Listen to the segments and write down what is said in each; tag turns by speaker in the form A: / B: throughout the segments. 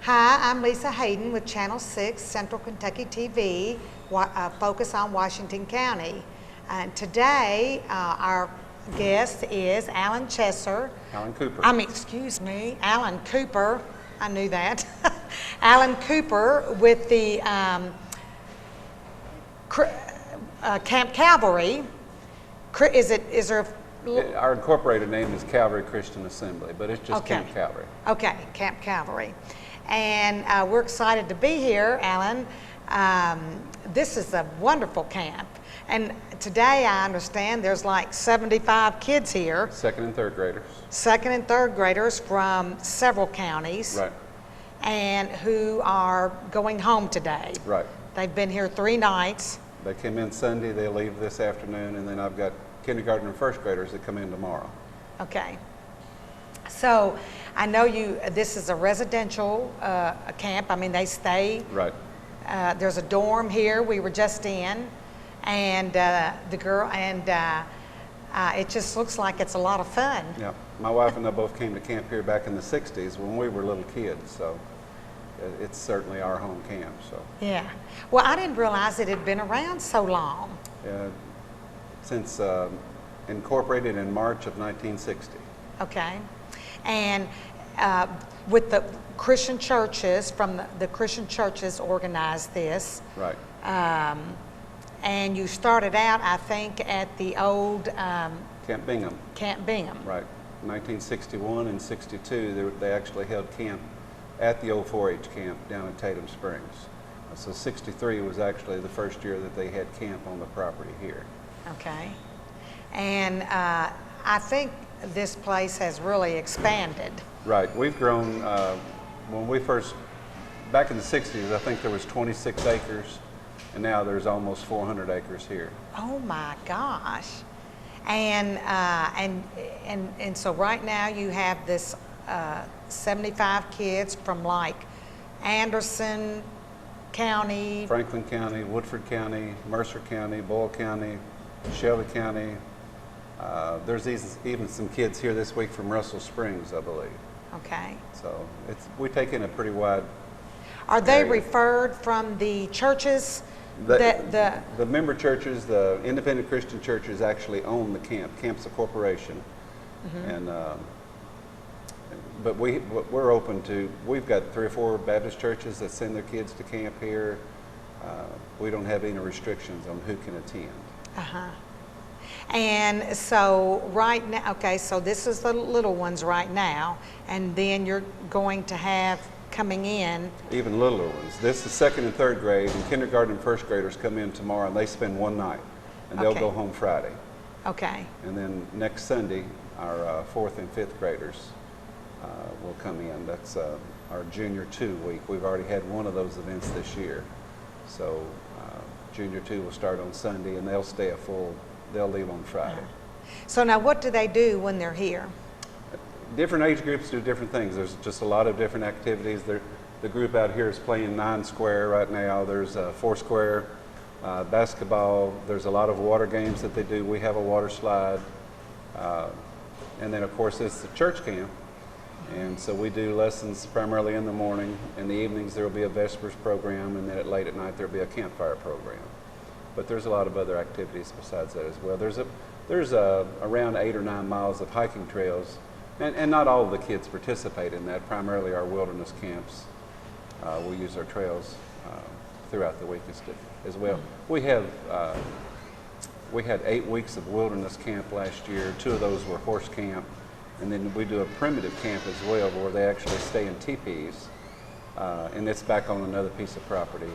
A: Hi, I'm Lisa Hayden with Channel 6 Central Kentucky TV, focus on Washington County. And today, our guest is Alan Chesser.
B: Alan Cooper.
A: Alan Cooper. I knew that. Alan Cooper with the Camp Calvary.
B: Our incorporated name is Calvary Christian Assembly, but it's just Camp Calvary.
A: Okay, Camp Calvary. And we're excited to be here, Alan. This is a wonderful camp. And today I understand there's like 75 kids here.
B: Second and third graders.
A: Second and third graders from several counties.
B: Right.
A: And who are going home today.
B: Right.
A: They've been here 3 nights.
B: They came in Sunday, they leave this afternoon, and then I've got kindergarten and first graders that come in tomorrow.
A: Okay. So I know this is a residential camp. I mean, they stay.
B: Right.
A: There's a dorm here we were just in, and it just looks like it's a lot of fun.
B: Yeah. My wife and I both came to camp here back in the 60s when we were little kids, so it's certainly our home camp. So.
A: Yeah. Well, I didn't realize it had been around so long.
B: Since incorporated in March of 1960.
A: Okay. And with the Christian churches, the Christian churches organized this.
B: Right.
A: And you started out, I think, at the old
B: Camp Bingham.
A: Camp Bingham.
B: Right. 1961 and 62, they actually held camp at the old 4-H camp down in Tatum Springs. So 63 was actually the first year that they had camp on the property here.
A: Okay. And I think this place has really expanded.
B: Right. We've grown. When we back in the 60s, I think there was 26 acres, and now there's almost 400 acres here.
A: Oh my gosh. And so right now you have this 75 kids from like Anderson County,
B: Franklin County, Woodford County, Mercer County, Boyle County, Shelby County. There's even some kids here this week from Russell Springs, I believe.
A: Okay.
B: So we take in a pretty wide.
A: Are they
B: area.
A: Referred from the churches?
B: The member churches, the independent Christian churches actually own the camp. Camp's a corporation, and but we're open to. We've got 3 or 4 Baptist churches that send their kids to camp here. We don't have any restrictions on who can attend.
A: And so right now, okay, so this is the little ones right now, and then you're going to have coming in.
B: Even littler ones. This is second and third grade, and kindergarten and first graders come in tomorrow, and they spend 1 night, and they'll go home Friday.
A: Okay.
B: And then next Sunday, our 4th and 5th graders will come in. That's our Junior 2 week. We've already had one of those events this year. So Junior 2 will start on Sunday, and they'll stay they'll leave on Friday.
A: So now what do they do when they're here?
B: Different age groups do different things. There's just a lot of different activities. The group out here is playing 9 square right now. There's 4 square, basketball. There's a lot of water games that they do. We have a water slide. And then of course it's the church camp. And so we do lessons primarily in the morning. In the evenings there will be a Vespers program, and then late at night there will be a campfire program. But there's a lot of other activities besides that as well. There's around 8 or 9 miles of hiking trails, and not all of the kids participate in that. Primarily our wilderness camps will use our trails throughout the week as well. We had 8 weeks of wilderness camp last year. 2 of those were horse camp, and then we do a primitive camp as well, where they actually stay in teepees, and it's back on another piece of property.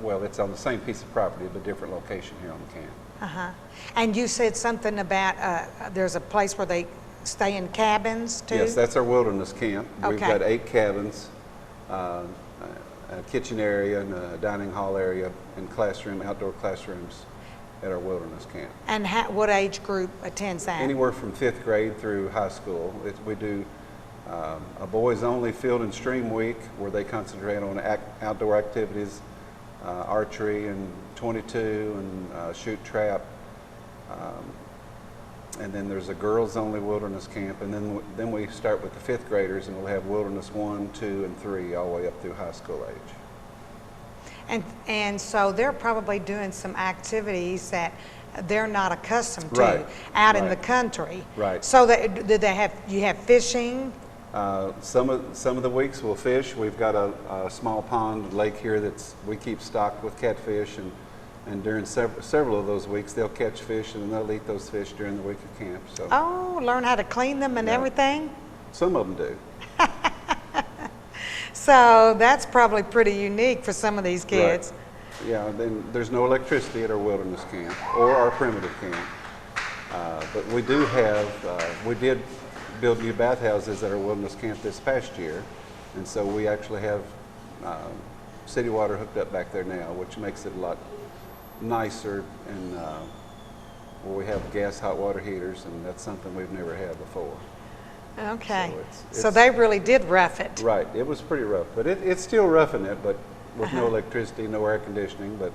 B: Well, it's on the same piece of property, but different location here on the camp.
A: And you said something about there's a place where they stay in cabins too?
B: Yes, that's our wilderness camp.
A: Okay.
B: We've got 8 cabins, a kitchen area, and a dining hall area, and outdoor classrooms at our wilderness camp.
A: And what age group attends that?
B: Anywhere from 5th grade through high school. We do a boys only field and stream week, where they concentrate on outdoor activities, archery and 22 and shoot trap. and then there's a girls-only wilderness camp, and then we start with the fifth graders, and we'll have wilderness 1, 2, and 3 all the way up through high school age.
A: And so they're probably doing some activities that they're not accustomed to
B: Right,
A: out in
B: right.
A: the country.
B: Right.
A: So do they have, you have fishing?
B: Some of the weeks we'll fish. We've got a small pond, lake here we keep stocked with catfish, and during several of those weeks they'll catch fish and they'll eat those fish during the week of camp. So
A: Oh, learn how to clean them and
B: Yeah.
A: everything?
B: some of them do.
A: So that's probably pretty unique for some of these kids.
B: Right. Yeah, then there's no electricity at our wilderness camp or our primitive camp. But we do have, we did build new bathhouses at our wilderness camp this past year. And so we actually have city water hooked up back there now, which makes it a lot nicer, and where we have gas hot water heaters, and that's something we've never had before.
A: Okay.
B: So
A: So they really did rough it.
B: Right, it was pretty rough, but it's still roughing it, but with no electricity, no air conditioning, but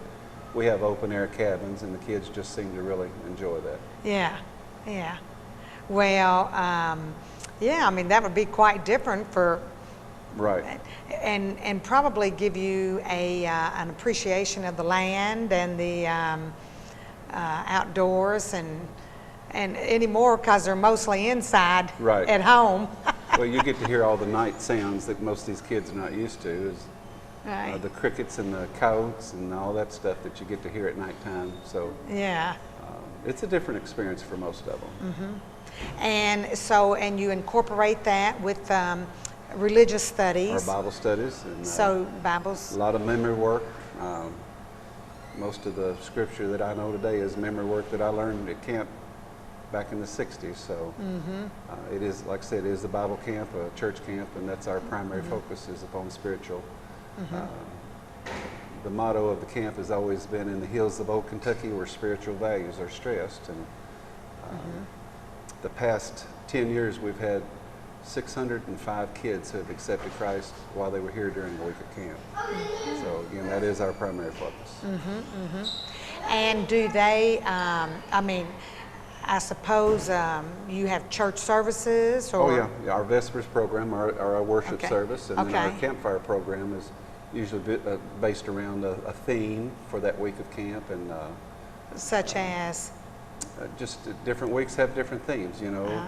B: we have open air cabins, and the kids just seem to really enjoy that.
A: Yeah, yeah. Well, yeah, I mean, that would be quite different for,
B: Right,
A: and probably give you an appreciation of the land and the outdoors and anymore, because they're mostly inside
B: Right.
A: at home.
B: well, you get to hear all the night sounds that most of these kids are not used to, is
A: Right.
B: the crickets and the coyotes and all that stuff that you get to hear at nighttime, so
A: Yeah.
B: it's a different experience for most of them.
A: And so, and you incorporate that with religious
B: Our
A: studies.
B: Bible studies and
A: So
B: a
A: Bibles.
B: lot of memory work. Most of the scripture that I know today is memory work that I learned at camp back in the 60s. So it is, like I said, it is a Bible camp, a church camp, and that's our primary focus is upon spiritual. The motto of the camp has always been in the hills of old Kentucky where spiritual values are stressed. And the past 10 years we've had 605 kids who have accepted Christ while they were here during the week of camp. So again, that is our primary focus.
A: And do they, I mean, I suppose you have church services or?
B: Oh yeah, our Vespers program, our worship
A: Okay.
B: service, and then our
A: Okay.
B: campfire program is usually based around a theme for that week of camp, and
A: Such as?
B: just different weeks have different themes, you know.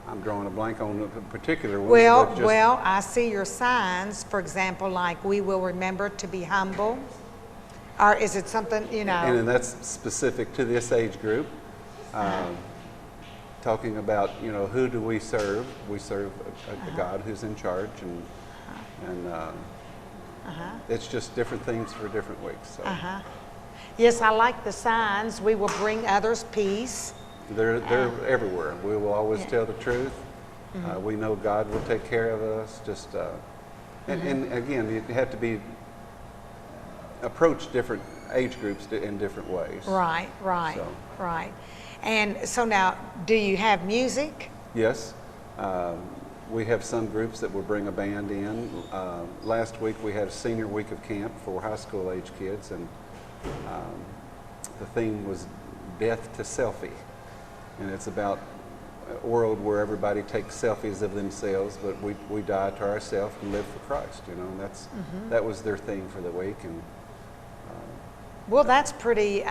B: I'm drawing a blank on a particular one.
A: Well,
B: but just-
A: well, I see your signs, for example, like we will remember to be humble. Or is it something, you know?
B: And then that's specific to this age group. Talking about, you know, who do we serve? We serve a God who's in charge, and it's just different themes for different weeks. So
A: Yes, I like the signs. We will bring others peace.
B: they're everywhere. We will always tell the truth. We know God will take care of us. Just and again, you have to be approach different age groups in different ways.
A: Right, right,
B: So.
A: right. And so now, do you have music?
B: Yes. We have some groups that will bring a band in. Last week we had a senior week of camp for high school age kids, and the theme was Death to Selfie. And it's about a world where everybody takes selfies of themselves, but we die to ourselves and live for Christ, you know, and that was their theme for the week. And
A: Well, that's pretty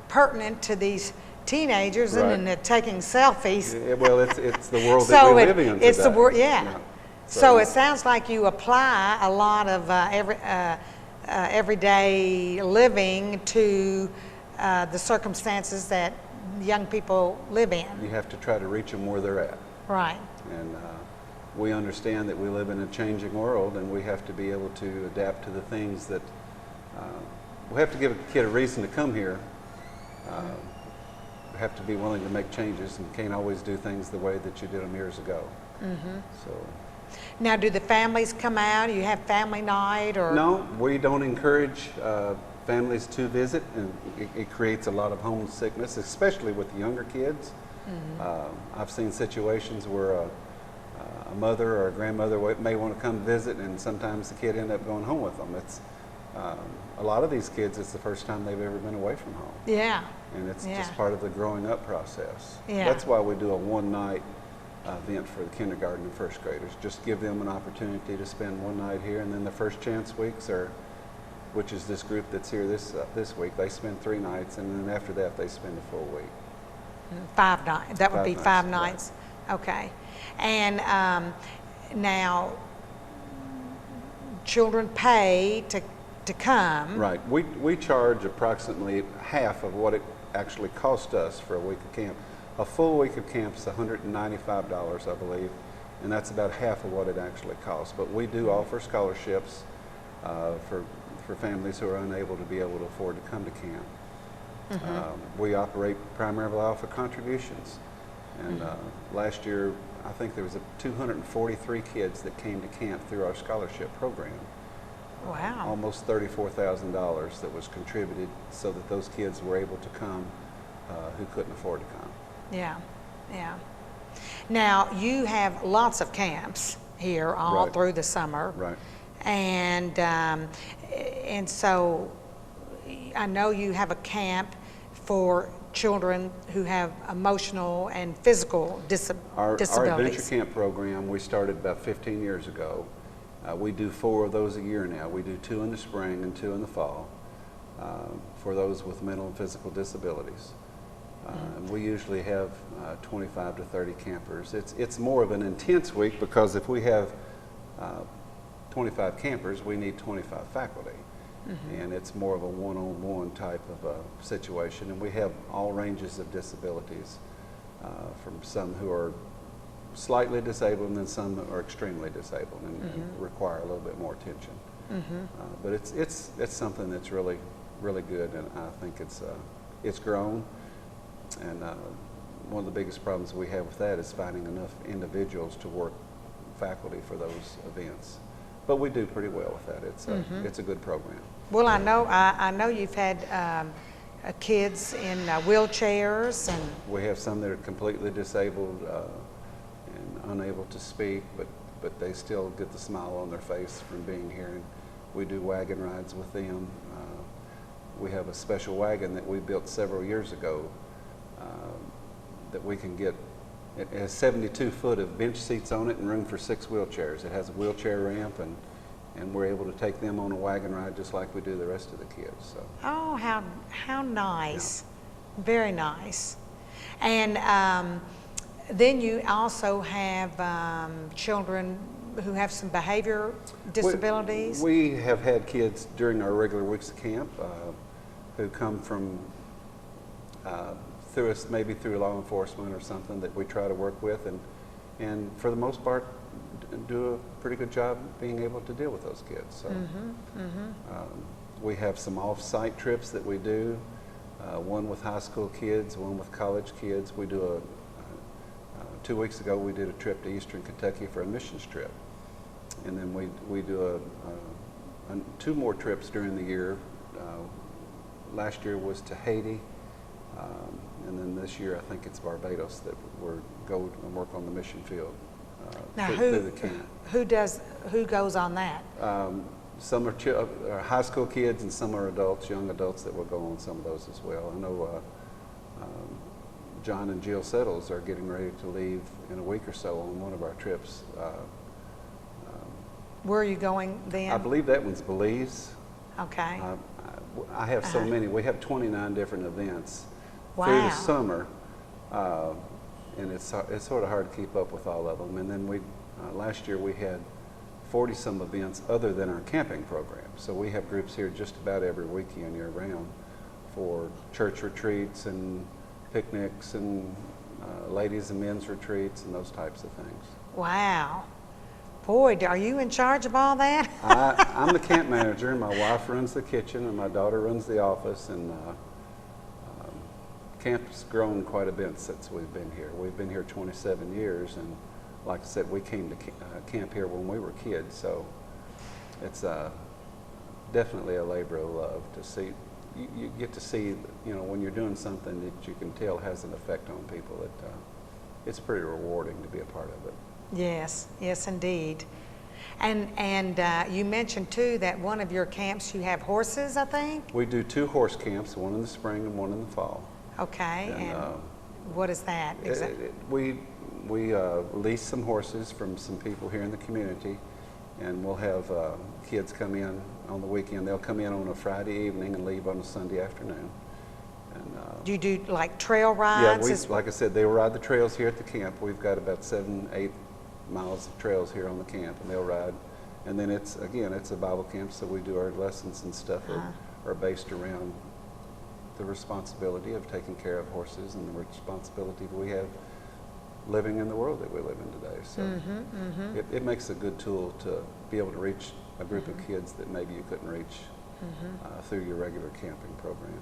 A: pertinent to these teenagers,
B: Right.
A: and taking selfies.
B: well, it's the world that
A: So
B: we live in today.
A: it's the word, yeah.
B: Yeah.
A: So it sounds like you apply a lot of everyday living to the circumstances that young people live in.
B: You have to try to reach them where they're at.
A: Right.
B: And we understand that we live in a changing world, and we have to be able to adapt to the things that we have to give a kid a reason to come here. We have to be willing to make changes, and can't always do things the way that you did them years ago. So
A: Now, do the families come out? You have family night, or?
B: no, we don't encourage families to visit, and it creates a lot of homesickness, especially with the younger kids. I've seen situations where a mother or a grandmother may want to come visit, and sometimes the kid end up going home with them. It's a lot of these kids, it's the first time they've ever been away from home.
A: Yeah,
B: and it's
A: Yeah.
B: just part of the growing up process.
A: Yeah.
B: That's why we do a one-night event for the kindergarten and first graders. Just give them an opportunity to spend one night here, and then the first chance weeks are, which is this group that's here this week, they spend 3 nights, and then after that they spend a full week.
A: 5 nights. That would
B: 5
A: be
B: nights,
A: 5
B: right.
A: nights. Okay. And now, children pay to come.
B: Right. We charge approximately half of what it actually cost us for a week of camp. A full week of camp is $195, I believe, and that's about half of what it actually costs. But we do offer scholarships for families who are unable to be able to afford to come to camp. We operate primarily off of contributions, and last year I think there was 243 kids that came to camp through our scholarship program.
A: Wow.
B: Almost $34,000 that was contributed so that those kids were able to come who couldn't afford to come.
A: Yeah, yeah. Now, you have lots of camps here all
B: Right.
A: through the summer.
B: Right.
A: And so I know you have a camp for children who have emotional and physical
B: Our
A: disabilities.
B: Adventure Camp program, we started about 15 years ago. We do 4 of those a year now. We do 2 in the spring and 2 in the fall for those with mental and physical disabilities. And we usually have 25 to 30 campers. It's more of an intense week because if we have 25 campers, we need 25 faculty. And it's more of a one-on-one type of a situation. And we have all ranges of disabilities, from some who are slightly disabled and then some that are extremely disabled and require a little bit more attention. But it's something that's really good, and I think it's grown. And one of the biggest problems we have with that is finding enough individuals to work faculty for those events. But we do pretty well with that. It's a good program.
A: Well, I know you've had kids in wheelchairs, and
B: We have some that are completely disabled and unable to speak, but they still get the smile on their face from being here. And we do wagon rides with them. We have a special wagon that we built several years ago that we can get. It has 72 foot of bench seats on it and room for 6 wheelchairs. It has a wheelchair ramp, and we're able to take them on a wagon ride just like we do the rest of the kids. So.
A: oh, how nice. Very nice. And then you also have children who have some behavior disabilities.
B: We have had kids during our regular weeks of camp who come from maybe through law enforcement or something that we try to work with, and for the most part do a pretty good job being able to deal with those kids. So we have some off-site trips that we do, one with high school kids, one with college kids. We do 2 weeks ago we did a trip to Eastern Kentucky for a missions trip, and then we do 2 more trips during the year. Last year was to Haiti, and then this year I think it's Barbados that we're go and work on the mission field
A: Now,
B: through the camp.
A: who goes on that?
B: Some are high school kids, and some are adults, young adults that will go on some of those as well. I know John and Jill Settles are getting ready to leave in a week or so on one of our trips.
A: Where are you going then?
B: I believe that one's Belize.
A: Okay.
B: I have so many. We have 29 different events through
A: Wow.
B: the summer, and it's sort of hard to keep up with all of them. And then last year we had 40-some events other than our camping program. So we have groups here just about every weekend year-round for church retreats and picnics and ladies and men's retreats and those types of things.
A: Wow. Boy, are you in charge of all that?
B: I'm the camp manager, and my wife runs the kitchen, and my daughter runs the office, and camp's grown quite a bit since we've been here. We've been here 27 years, and like I said, we came to camp here when we were kids, so it's definitely a labor of love to see. You get to see, when you're doing something that you can tell has an effect on people. It's pretty rewarding to be a part of it.
A: Yes, yes, indeed. And you mentioned too that one of your camps you have horses, I think.
B: We do 2 horse camps, one in the spring and one in the fall.
A: Okay, and what is that exactly?
B: We lease some horses from some people here in the community, and we'll have kids come in on the weekend. They'll come in on a Friday evening and leave on a Sunday afternoon. And,
A: do you do like trail
B: yeah,
A: rides?
B: like I said, they will ride the trails here at the camp. We've got about 7-8 miles of trails here on the camp, and they'll ride. And then it's a Bible camp, so we do our lessons and stuff are based around the responsibility of taking care of horses and the responsibility that we have living in the world that we live in today. So it makes a good tool to be able to reach a group of kids that maybe you couldn't reach through your regular camping program.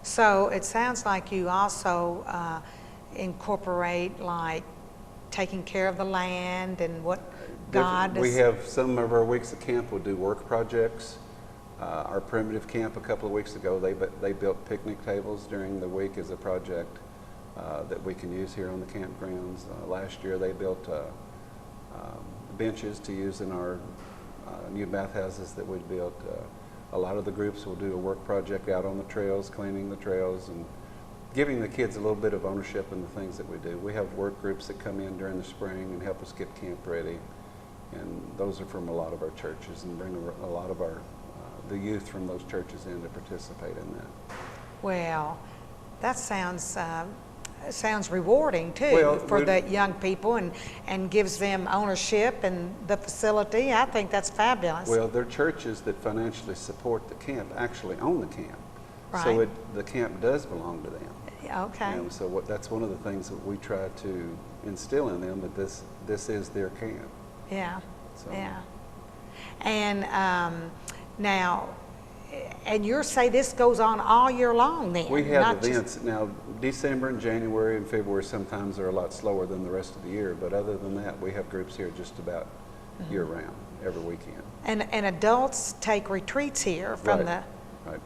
A: So it sounds like you also incorporate like taking care of the land and what God
B: We
A: is.
B: have some of our weeks at camp will do work projects. Our primitive camp a couple of weeks ago, they built picnic tables during the week as a project that we can use here on the campgrounds. Last year they built benches to use in our new bathhouses that we built. A lot of the groups will do a work project out on the trails, cleaning the trails and giving the kids a little bit of ownership in the things that we do. We have work groups that come in during the spring and help us get camp ready. And those are from a lot of our churches and bring a lot of our the youth from those churches in to participate in that.
A: Well, that sounds rewarding too for the young people and gives them ownership and the facility. I think that's fabulous.
B: Well, they're churches that financially support the camp, actually own the camp.
A: Right.
B: So the camp does belong to them.
A: Okay.
B: And so that's one of the things that we try to instill in them, that this is their camp.
A: Yeah.
B: So.
A: Yeah. And now, and you say this goes on all year long then?
B: We have
A: not
B: events. Now, December and January and February sometimes are a lot slower than the rest of the year, but other than that, we have groups here just about year-round, every weekend.
A: And adults take retreats here from
B: Right.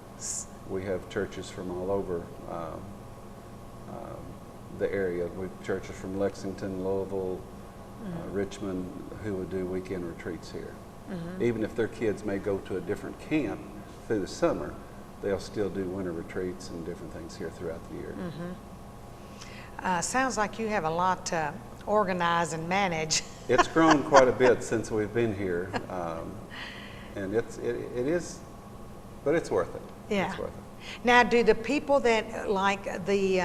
B: We have churches from all over the area. We have churches from Lexington, Louisville, Richmond, who would do weekend retreats here. Even if their kids may go to a different camp through the summer, they'll still do winter retreats and different things here throughout the year.
A: Sounds like you have a lot to organize and manage.
B: It's grown quite a bit since we've been here, and it is, but it's worth it.
A: Yeah.
B: It's worth it.
A: Now, do the people that, like the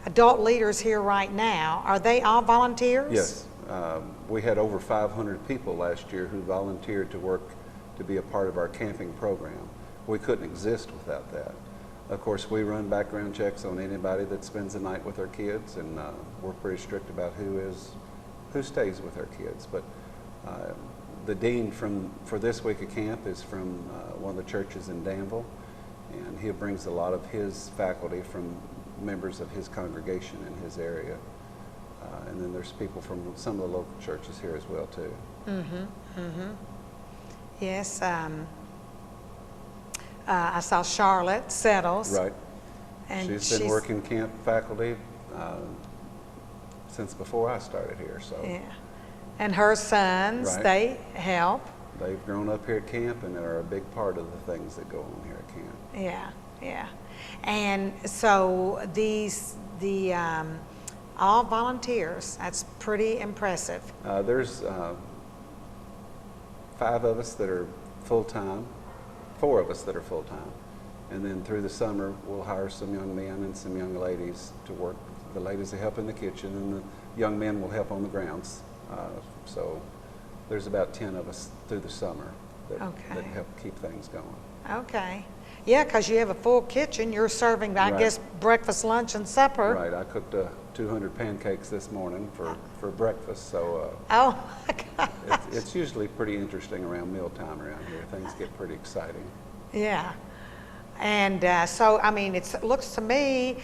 A: adult leaders here right now, are they all volunteers?
B: Yes. We had over 500 people last year who volunteered to work to be a part of our camping program. We couldn't exist without that. Of course, we run background checks on anybody that spends the night with our kids, and we're pretty strict about who stays with our kids. But the dean for this week of camp is from one of the churches in Danville, and he brings a lot of his faculty from members of his congregation in his area. And then there's people from some of the local churches here as well too.
A: Yes. I saw Charlotte Settles.
B: Right.
A: And
B: she's been working camp faculty since before I started here. So.
A: Yeah. And her sons,
B: Right.
A: they help.
B: They've grown up here at camp and are a big part of the things that go on here at camp.
A: Yeah, yeah. And so all volunteers. That's pretty impressive.
B: There's 5 of us that are full-time, 4 of us that are full-time. And then through the summer, we'll hire some young men and some young ladies to work. The ladies will help in the kitchen and the young men will help on the grounds. So there's about 10 of us through the summer that help keep things going.
A: Okay. Yeah, because you have a full kitchen. You're serving, I
B: Right.
A: guess, breakfast, lunch, and supper.
B: Right. I cooked 200 pancakes this morning for breakfast. So
A: Oh, my God.
B: it's usually pretty interesting around mealtime around here. Things get pretty exciting.
A: Yeah. And so, I mean, it looks to me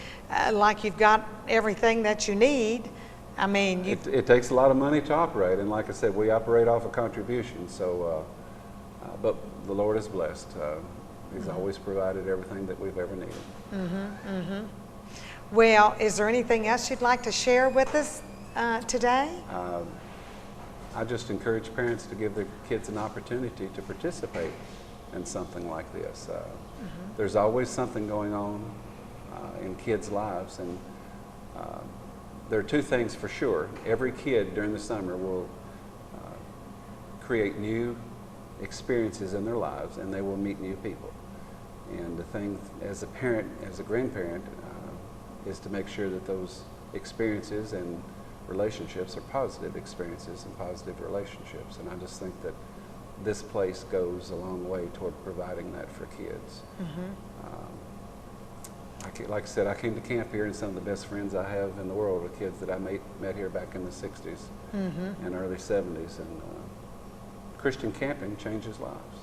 A: like you've got everything that you need. I mean,
B: It takes a lot of money to operate, and like I said, we operate off a contribution. So, but the Lord is blessed. He's always provided everything that we've ever needed.
A: Well, is there anything else you'd like to share with us today?
B: I just encourage parents to give their kids an opportunity to participate in something like this. There's always something going on in kids' lives. And there are two things for sure. Every kid during the summer will create new experiences in their lives, and they will meet new people. And the thing as a parent, as a grandparent, is to make sure that those experiences and relationships are positive experiences and positive relationships. And I just think that this place goes a long way toward providing that for kids. Like I said, I came to camp here, and some of the best friends I have in the world are kids that I met here back in the 60s and early 70s. And Christian camping changes lives.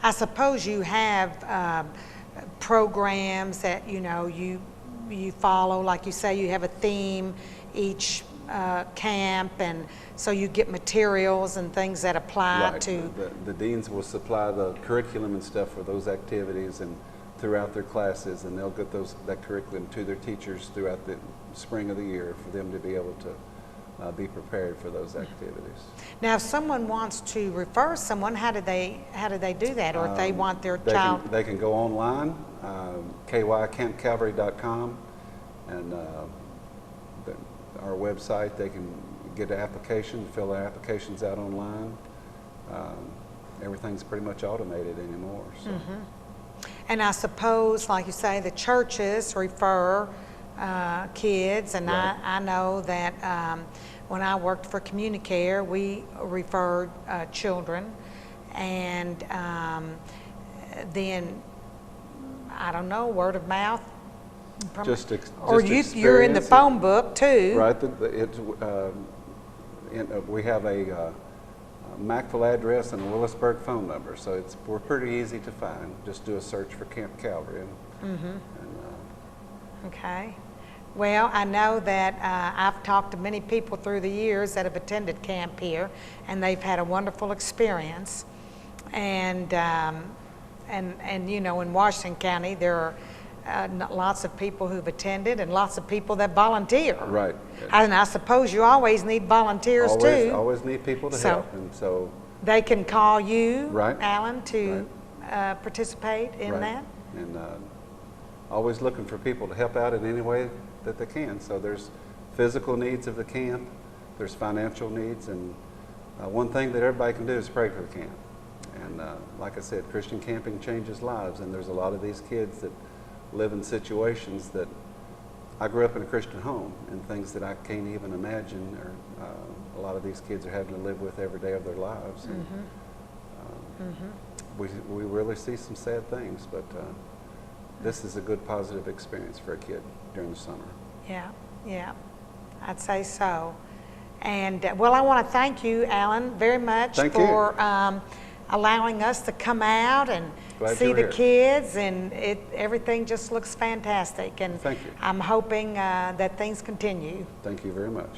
A: I suppose you have programs that you follow, like you say, you have a theme each camp, and so you get materials and things that apply
B: Right.
A: to.
B: The deans will supply the curriculum and stuff for those activities and throughout their classes, and they'll get that curriculum to their teachers throughout the spring of the year for them to be able to be prepared for those activities.
A: Now, if someone wants to refer someone, how do they do that? Or if they want their child,
B: They can go online, kycampcalvary.com, and our website. They can get an application, fill their applications out online. Everything's pretty much automated anymore. So.
A: and I suppose, like you say, the churches refer kids, and
B: Right.
A: I know that when I worked for Communicare, we referred children, and then I don't know, word of mouth, or you're in the
B: experience
A: phone book too.
B: Right. We have a Macville address and a Willisburg phone number, so we're pretty easy to find. Just do a search for Camp Calvary.
A: Okay. Well, I know that I've talked to many people through the years that have attended camp here, and they've had a wonderful experience. And in Washington County, there are lots of people who've attended and lots of people that volunteer.
B: Right.
A: And I suppose you always need volunteers too.
B: Always need people to help, and so
A: they can call you,
B: Right.
A: Alan, to participate in
B: right.
A: that.
B: And always looking for people to help out in any way that they can. So there's physical needs of the camp, there's financial needs, and one thing that everybody can do is pray for the camp. And like I said, Christian camping changes lives, and there's a lot of these kids that live in situations that I grew up in a Christian home, and things that I can't even imagine, or a lot of these kids are having to live with every day of their lives. And, we really see some sad things, but this is a good positive experience for a kid during the summer.
A: Yeah, I'd say so. And well, I want to thank you, Alan, very much for allowing us to come out and see the kids, and everything just looks fantastic. And
B: Thank you.
A: I'm hoping that things continue.
B: Thank you very much.